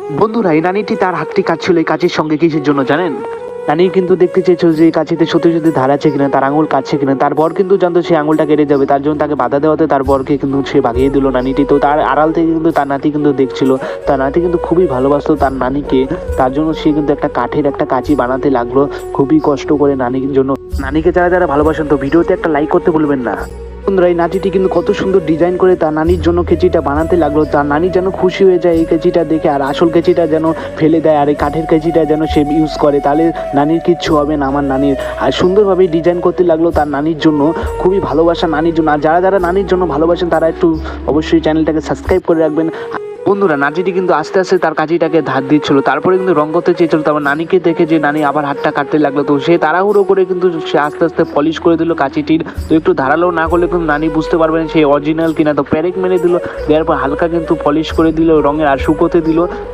বন্ধুরা, এই নানিটি তার হাতটি কাটছিল এই কাঁচির সঙ্গে কিসের জন্য জানেন? নানি কিন্তু দেখতে চেয়েছিল যে এই কাঁচিতে সত্যি সত্যি ধার আছে কিনা, তার আঙুল কাটছে কিনা। তার বর কিন্তু জানতো সে আঙুলটা কেটে যাবে, তার জন্য তাকে বাধা দেওয়াতে তার বরকে কিন্তু সে ভাগিয়ে দিল নানিটি। তো তার আড়াল থেকে কিন্তু তার নাতি কিন্তু দেখছিল, তার নাতি কিন্তু খুবই ভালোবাসতো তার নানিকে। তার জন্য সে কিন্তু একটা কাঠের একটা কাঁচি বানাতে লাগলো খুবই কষ্ট করে নানির জন্য। নানিকে যারা যারা ভালোবাসেন তো ভিডিওতে একটা লাইক করতে ভুলবেন না। বন্ধুরা, এই নাতিটি কিন্তু কত সুন্দর ডিজাইন করে তার নানির জন্য কেচিটা বানাতে লাগলো। তার নানি যেন খুশি হয়ে যায় এই কেচিটা দেখে, আর আসল কেচিটা যেন ফেলে দেয়, আর এই কাঠের কেচিটা যেন সে ইউজ করে, তাহলে নানির কিচ্ছু হবে না আমার নানির। আর সুন্দরভাবে ডিজাইন করতে লাগলো তার নানির জন্য, খুবই ভালোবাসা নানির জন্য। আর যারা যারা নানির জন্য ভালোবাসেন তারা একটু অবশ্যই চ্যানেলটাকে সাবস্ক্রাইব করে রাখবেন। বন্ধুরা, নাতিটি কিন্তু আস্তে আস্তে তার কাঁচিটাকে ধার দিচ্ছিল, তারপরে কিন্তু রং করতে চেয়েছিল। তারপর নানিকে দেখে যে নানি আবার হাতটা কাটতে লাগলো, তো সে তাড়াহুড়ো করে কিন্তু সে আস্তে আস্তে পলিশ করে দিল কাঁচিটির। তো একটু ধারালো না করলে কিন্তু নানি বুঝতে পারবে না সে অরিজিনাল কিনা, তো প্যারেক মেরে দিল, দেওয়ার পর হালকা কিন্তু পলিশ করে দিল রঙের আর শুকোতে দিল।